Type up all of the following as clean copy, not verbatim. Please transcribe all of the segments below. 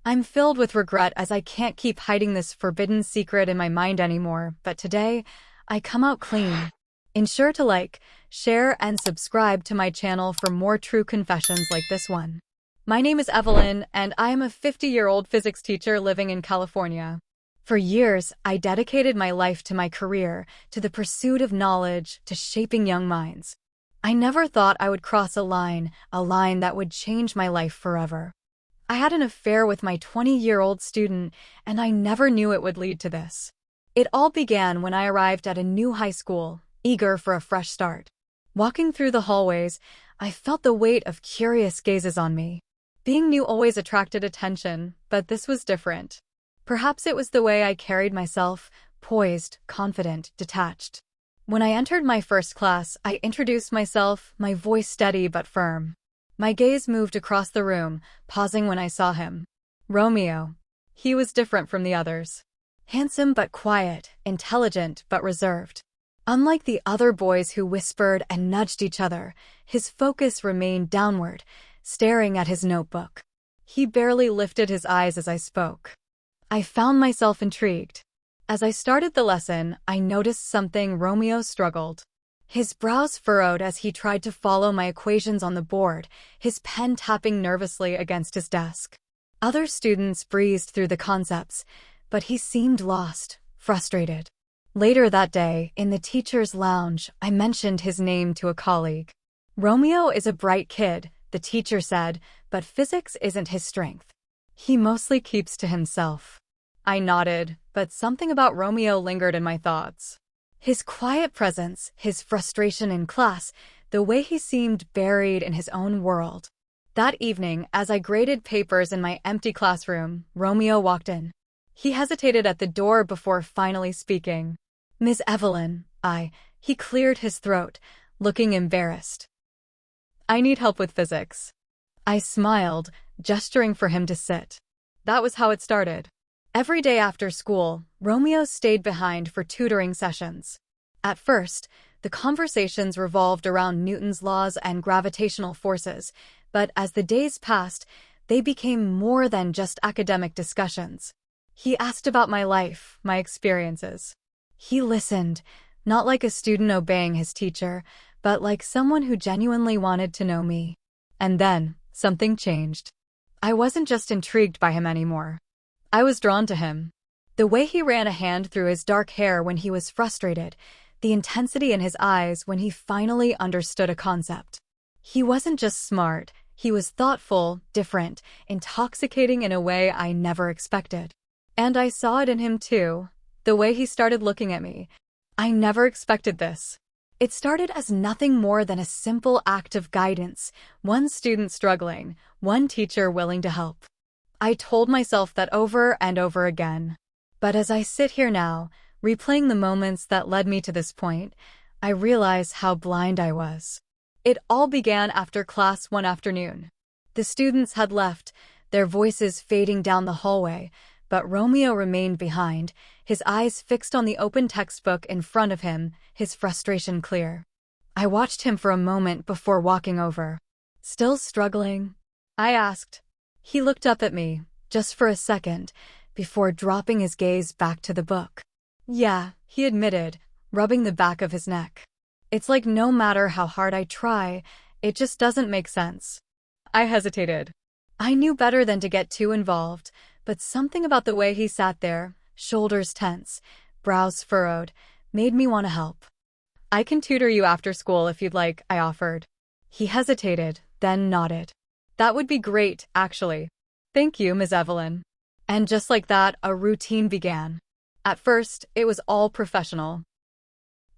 I'm filled with regret as I can't keep hiding this forbidden secret in my mind anymore, but today, I come out clean. Ensure to like, share, and subscribe to my channel for more true confessions like this one. My name is Evelyn, and I am a 50-year-old physics teacher living in California. For years, I dedicated my life to my career, to the pursuit of knowledge, to shaping young minds. I never thought I would cross a line that would change my life forever. I had an affair with my 20-year-old student, and I never knew it would lead to this. It all began when I arrived at a new high school, eager for a fresh start. Walking through the hallways, I felt the weight of curious gazes on me. Being new always attracted attention, but this was different. Perhaps it was the way I carried myself, poised, confident, detached. When I entered my first class, I introduced myself, my voice steady but firm. My gaze moved across the room, pausing when I saw him. Romeo. He was different from the others. Handsome but quiet, intelligent but reserved. Unlike the other boys who whispered and nudged each other, his focus remained downward, staring at his notebook. He barely lifted his eyes as I spoke. I found myself intrigued. As I started the lesson, I noticed something. Romeo struggled. His brows furrowed as he tried to follow my equations on the board, his pen tapping nervously against his desk. Other students breezed through the concepts, but he seemed lost, frustrated. Later that day, in the teacher's lounge, I mentioned his name to a colleague. Romeo is a bright kid, the teacher said, but physics isn't his strength. He mostly keeps to himself. I nodded, but something about Romeo lingered in my thoughts. His quiet presence, his frustration in class, the way he seemed buried in his own world. That evening, as I graded papers in my empty classroom, Romeo walked in. He hesitated at the door before finally speaking. "Miss Evelyn, He cleared his throat, looking embarrassed. "I need help with physics." I smiled, gesturing for him to sit. That was how it started. Every day after school, Romeo stayed behind for tutoring sessions. At first, the conversations revolved around Newton's laws and gravitational forces, but as the days passed, they became more than just academic discussions. He asked about my life, my experiences. He listened, not like a student obeying his teacher, but like someone who genuinely wanted to know me. And then, something changed. I wasn't just intrigued by him anymore. I was drawn to him. The way he ran a hand through his dark hair when he was frustrated, the intensity in his eyes when he finally understood a concept. He wasn't just smart, he was thoughtful, different, intoxicating in a way I never expected. And I saw it in him too, the way he started looking at me. I never expected this. It started as nothing more than a simple act of guidance, one student struggling, one teacher willing to help. I told myself that over and over again. But as I sit here now, replaying the moments that led me to this point, I realize how blind I was. It all began after class one afternoon. The students had left, their voices fading down the hallway, but Romeo remained behind, his eyes fixed on the open textbook in front of him, his frustration clear. I watched him for a moment before walking over. "Still struggling?" I asked. He looked up at me, just for a second, before dropping his gaze back to the book. "Yeah," he admitted, rubbing the back of his neck. "It's like no matter how hard I try, it just doesn't make sense." I hesitated. I knew better than to get too involved, but something about the way he sat there, shoulders tense, brows furrowed, made me want to help. "I can tutor you after school if you'd like," I offered. He hesitated, then nodded. "That would be great, actually." "Thank you, Ms. Evelyn." And just like that, a routine began. At first, it was all professional.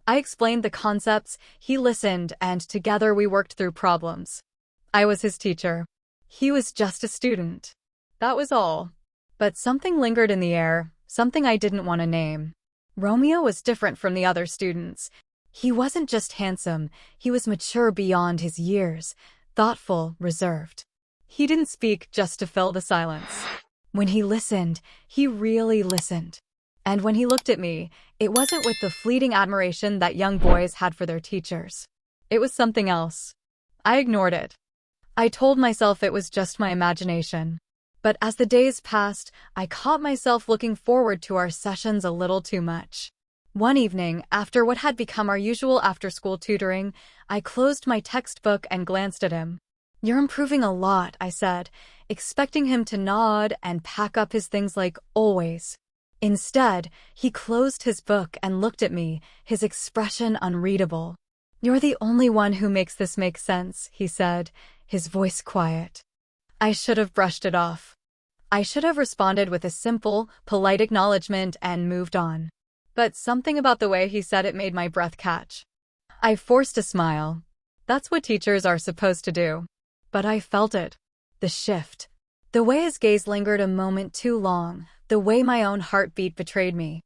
I explained the concepts, he listened, and together we worked through problems. I was his teacher. He was just a student. That was all. But something lingered in the air, something I didn't want to name. Romeo was different from the other students. He wasn't just handsome, he was mature beyond his years, thoughtful, reserved. He didn't speak just to fill the silence. When he listened, he really listened. And when he looked at me, it wasn't with the fleeting admiration that young boys had for their teachers. It was something else. I ignored it. I told myself it was just my imagination. But as the days passed, I caught myself looking forward to our sessions a little too much. One evening, after what had become our usual after-school tutoring, I closed my textbook and glanced at him. "You're improving a lot," I said, expecting him to nod and pack up his things like always. Instead, he closed his book and looked at me, his expression unreadable. "You're the only one who makes this make sense," he said, his voice quiet. I should have brushed it off. I should have responded with a simple, polite acknowledgement and moved on. But something about the way he said it made my breath catch. I forced a smile. That's what teachers are supposed to do. But I felt it. The shift. The way his gaze lingered a moment too long, the way my own heartbeat betrayed me.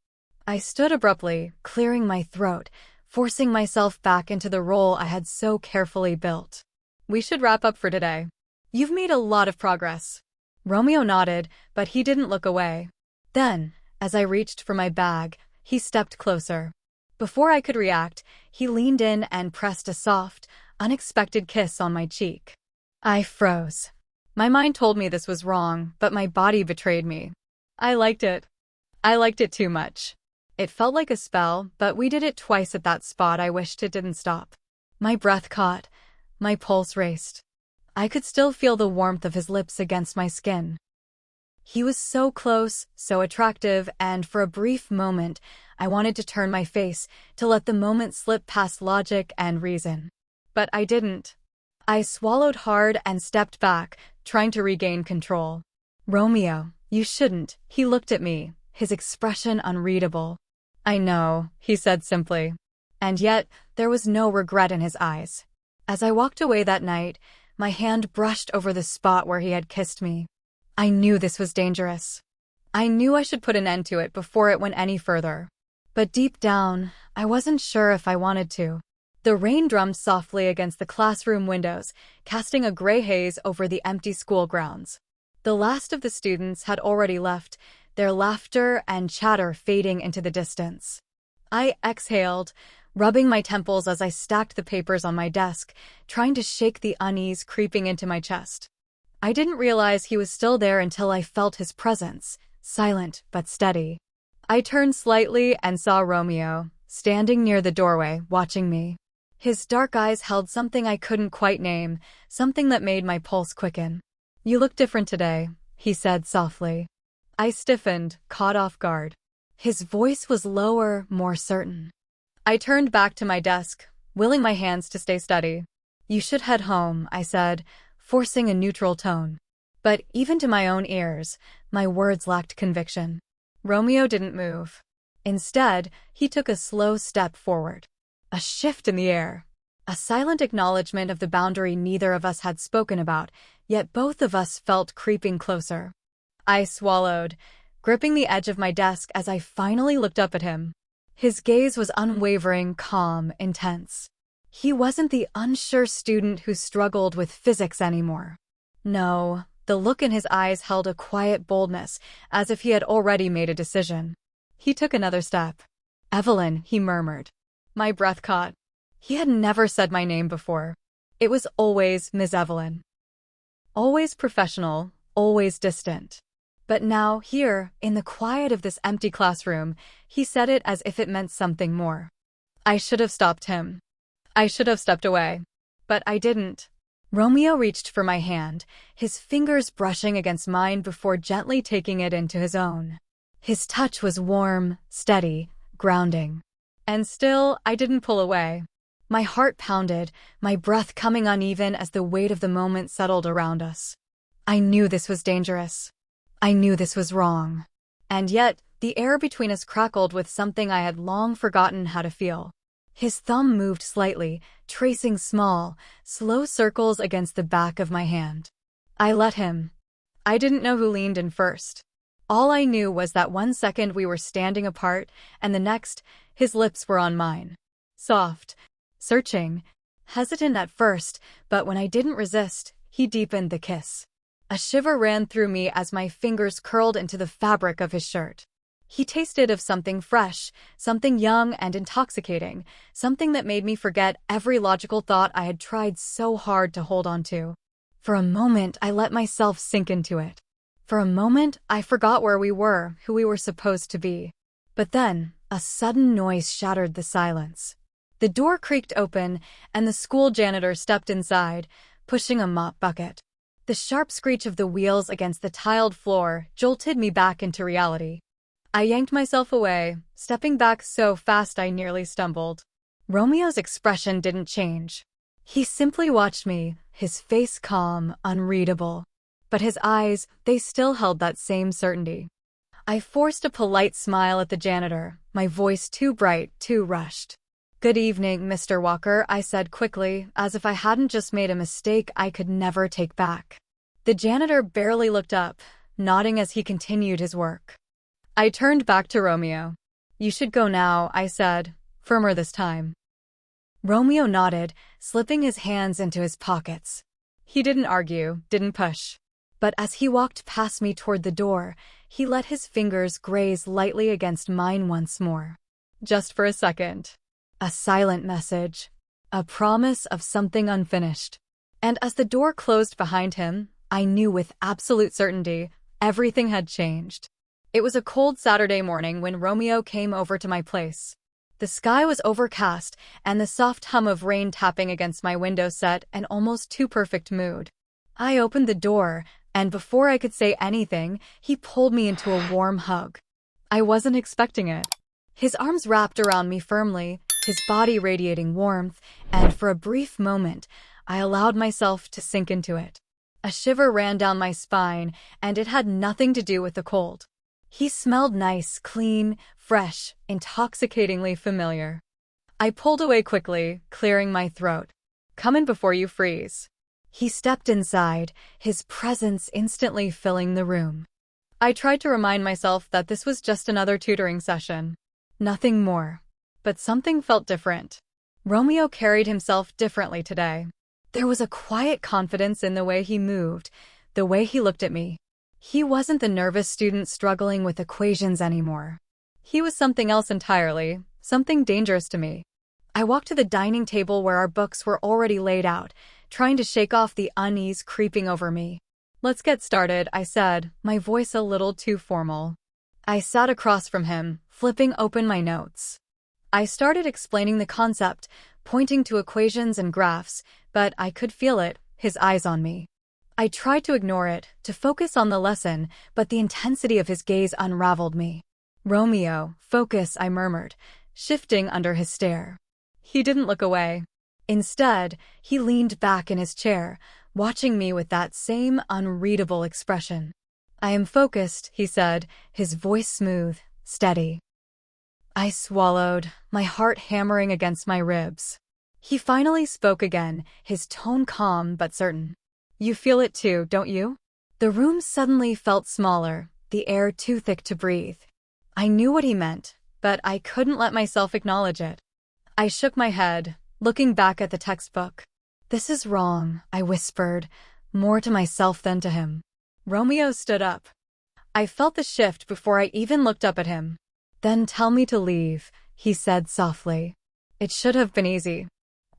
I stood abruptly, clearing my throat, forcing myself back into the role I had so carefully built. "We should wrap up for today. You've made a lot of progress." Romeo nodded, but he didn't look away. Then, as I reached for my bag, he stepped closer. Before I could react, he leaned in and pressed a soft, unexpected kiss on my cheek. I froze. My mind told me this was wrong, but my body betrayed me. I liked it. I liked it too much. It felt like a spell, but we did it twice at that spot. I wished it didn't stop. My breath caught. My pulse raced. I could still feel the warmth of his lips against my skin. He was so close, so attractive, and for a brief moment, I wanted to turn my face, to let the moment slip past logic and reason. But I didn't. I swallowed hard and stepped back, trying to regain control. "Romeo, you shouldn't." He looked at me, his expression unreadable. "I know," he said simply. And yet, there was no regret in his eyes. As I walked away that night, my hand brushed over the spot where he had kissed me. I knew this was dangerous. I knew I should put an end to it before it went any further. But deep down, I wasn't sure if I wanted to. The rain drummed softly against the classroom windows, casting a gray haze over the empty school grounds. The last of the students had already left, their laughter and chatter fading into the distance. I exhaled, rubbing my temples as I stacked the papers on my desk, trying to shake the unease creeping into my chest. I didn't realize he was still there until I felt his presence, silent but steady. I turned slightly and saw Romeo, standing near the doorway, watching me. His dark eyes held something I couldn't quite name, something that made my pulse quicken. "You look different today," he said softly. I stiffened, caught off guard. His voice was lower, more certain. I turned back to my desk, willing my hands to stay steady. "You should head home," I said, forcing a neutral tone. But even to my own ears, my words lacked conviction. Romeo didn't move. Instead, he took a slow step forward. A shift in the air. A silent acknowledgement of the boundary neither of us had spoken about, yet both of us felt creeping closer. I swallowed, gripping the edge of my desk as I finally looked up at him. His gaze was unwavering, calm, intense. He wasn't the unsure student who struggled with physics anymore. No, the look in his eyes held a quiet boldness, as if he had already made a decision. He took another step. "Evelyn," he murmured. My breath caught. He had never said my name before. It was always Miss Evelyn. Always professional, always distant. But now, here, in the quiet of this empty classroom, he said it as if it meant something more. I should have stopped him. I should have stepped away. But I didn't. Romeo reached for my hand, his fingers brushing against mine before gently taking it into his own. His touch was warm, steady, grounding. And still, I didn't pull away. My heart pounded, my breath coming uneven as the weight of the moment settled around us. I knew this was dangerous. I knew this was wrong. And yet, the air between us crackled with something I had long forgotten how to feel. His thumb moved slightly, tracing small, slow circles against the back of my hand. I let him. I didn't know who leaned in first. All I knew was that 1 second we were standing apart, and the next, his lips were on mine. Soft, searching, hesitant at first, but when I didn't resist, he deepened the kiss. A shiver ran through me as my fingers curled into the fabric of his shirt. He tasted of something fresh, something young and intoxicating, something that made me forget every logical thought I had tried so hard to hold on to. For a moment, I let myself sink into it. For a moment, I forgot where we were, who we were supposed to be. But then, a sudden noise shattered the silence. The door creaked open, and the school janitor stepped inside, pushing a mop bucket. The sharp screech of the wheels against the tiled floor jolted me back into reality. I yanked myself away, stepping back so fast I nearly stumbled. Romeo's expression didn't change. He simply watched me, his face calm, unreadable. But his eyes, they still held that same certainty. I forced a polite smile at the janitor, my voice too bright, too rushed. "Good evening, Mr. Walker," I said quickly, as if I hadn't just made a mistake I could never take back. The janitor barely looked up, nodding as he continued his work. I turned back to Romeo. "You should go now," I said, firmer this time. Romeo nodded, slipping his hands into his pockets. He didn't argue, didn't push. But as he walked past me toward the door, he let his fingers graze lightly against mine once more. Just for a second. A silent message. A promise of something unfinished. And as the door closed behind him, I knew with absolute certainty everything had changed. It was a cold Saturday morning when Romeo came over to my place. The sky was overcast, and the soft hum of rain tapping against my window set an almost too perfect mood. I opened the door, and before I could say anything, he pulled me into a warm hug. I wasn't expecting it. His arms wrapped around me firmly, his body radiating warmth, and for a brief moment, I allowed myself to sink into it. A shiver ran down my spine, and it had nothing to do with the cold. He smelled nice, clean, fresh, intoxicatingly familiar. I pulled away quickly, clearing my throat. "Come in before you freeze." He stepped inside, his presence instantly filling the room. I tried to remind myself that this was just another tutoring session. Nothing more. But something felt different. Romeo carried himself differently today. There was a quiet confidence in the way he moved, the way he looked at me. He wasn't the nervous student struggling with equations anymore. He was something else entirely, something dangerous to me. I walked to the dining table where our books were already laid out, trying to shake off the unease creeping over me. "Let's get started," I said, my voice a little too formal. I sat across from him, flipping open my notes. I started explaining the concept, pointing to equations and graphs, but I could feel it, his eyes on me. I tried to ignore it, to focus on the lesson, but the intensity of his gaze unraveled me. "Romeo, focus," I murmured, shifting under his stare. He didn't look away. Instead, he leaned back in his chair, watching me with that same unreadable expression. "I am focused," he said, his voice smooth, steady. I swallowed, my heart hammering against my ribs. He finally spoke again, his tone calm but certain. "You feel it too, don't you?" The room suddenly felt smaller, the air too thick to breathe. I knew what he meant, but I couldn't let myself acknowledge it. I shook my head, looking back at the textbook. "This is wrong," I whispered, more to myself than to him. Romeo stood up. I felt the shift before I even looked up at him. "Then tell me to leave," he said softly. It should have been easy.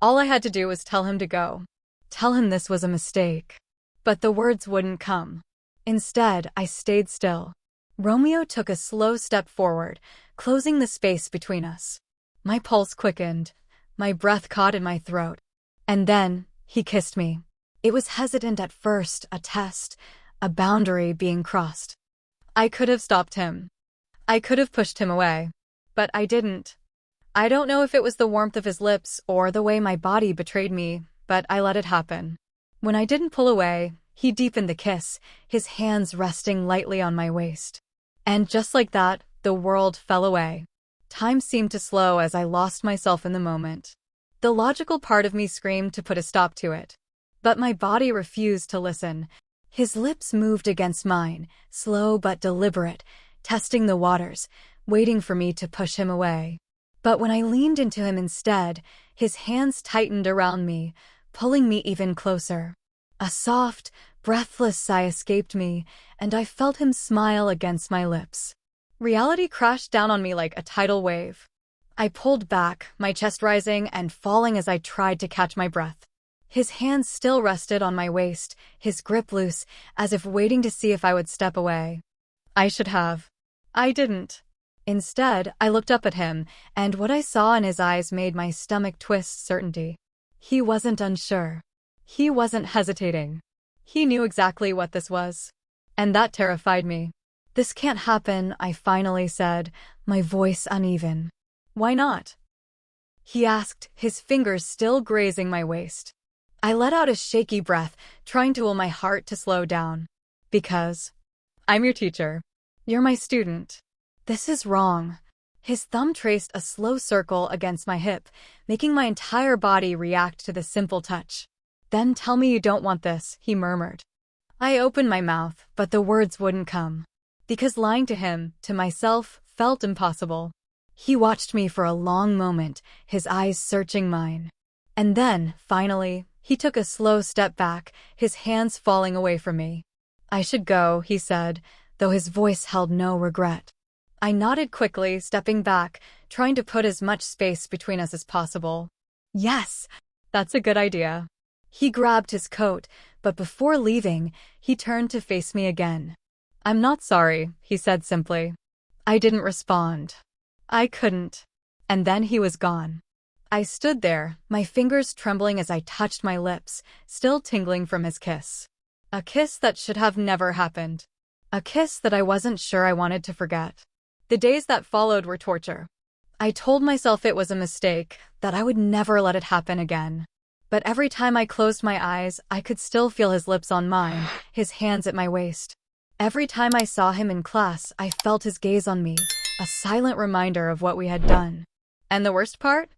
All I had to do was tell him to go. Tell him this was a mistake. But the words wouldn't come. Instead, I stayed still. Romeo took a slow step forward, closing the space between us. My pulse quickened, my breath caught in my throat. And then, he kissed me. It was hesitant at first, a test, a boundary being crossed. I could have stopped him. I could have pushed him away. But I didn't. I don't know if it was the warmth of his lips or the way my body betrayed me, but I let it happen. When I didn't pull away, he deepened the kiss, his hands resting lightly on my waist. And just like that, the world fell away. Time seemed to slow as I lost myself in the moment. The logical part of me screamed to put a stop to it. But my body refused to listen. His lips moved against mine, slow but deliberate, testing the waters, waiting for me to push him away. But when I leaned into him instead, his hands tightened around me, pulling me even closer. A soft, breathless sigh escaped me, and I felt him smile against my lips. Reality crashed down on me like a tidal wave. I pulled back, my chest rising and falling as I tried to catch my breath. His hands still rested on my waist, his grip loose, as if waiting to see if I would step away. I should have. I didn't. Instead, I looked up at him, and what I saw in his eyes made my stomach twist certainty. He wasn't unsure. He wasn't hesitating. He knew exactly what this was. And that terrified me. "This can't happen," I finally said, my voice uneven. "Why not?" he asked, his fingers still grazing my waist. I let out a shaky breath, trying to will my heart to slow down. "Because I'm your teacher. You're my student. This is wrong." His thumb traced a slow circle against my hip, making my entire body react to the simple touch. "Then tell me you don't want this," he murmured. I opened my mouth, but the words wouldn't come. Because lying to him, to myself, felt impossible. He watched me for a long moment, his eyes searching mine. And then, finally, he took a slow step back, his hands falling away from me. "I should go," he said, though his voice held no regret. I nodded quickly, stepping back, trying to put as much space between us as possible. "Yes, that's a good idea." He grabbed his coat, but before leaving, he turned to face me again. "I'm not sorry," he said simply. I didn't respond. I couldn't. And then he was gone. I stood there, my fingers trembling as I touched my lips, still tingling from his kiss. A kiss that should have never happened. A kiss that I wasn't sure I wanted to forget. The days that followed were torture. I told myself it was a mistake, that I would never let it happen again. But every time I closed my eyes, I could still feel his lips on mine, his hands at my waist. Every time I saw him in class, I felt his gaze on me, a silent reminder of what we had done. And the worst part?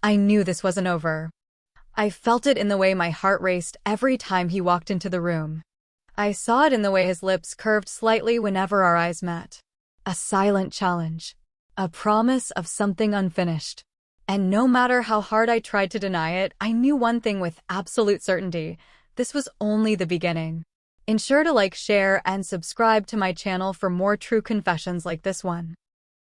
I knew this wasn't over. I felt it in the way my heart raced every time he walked into the room. I saw it in the way his lips curved slightly whenever our eyes met. A silent challenge. A promise of something unfinished. And no matter how hard I tried to deny it, I knew one thing with absolute certainty. This was only the beginning. Ensure to like, share, and subscribe to my channel for more true confessions like this one.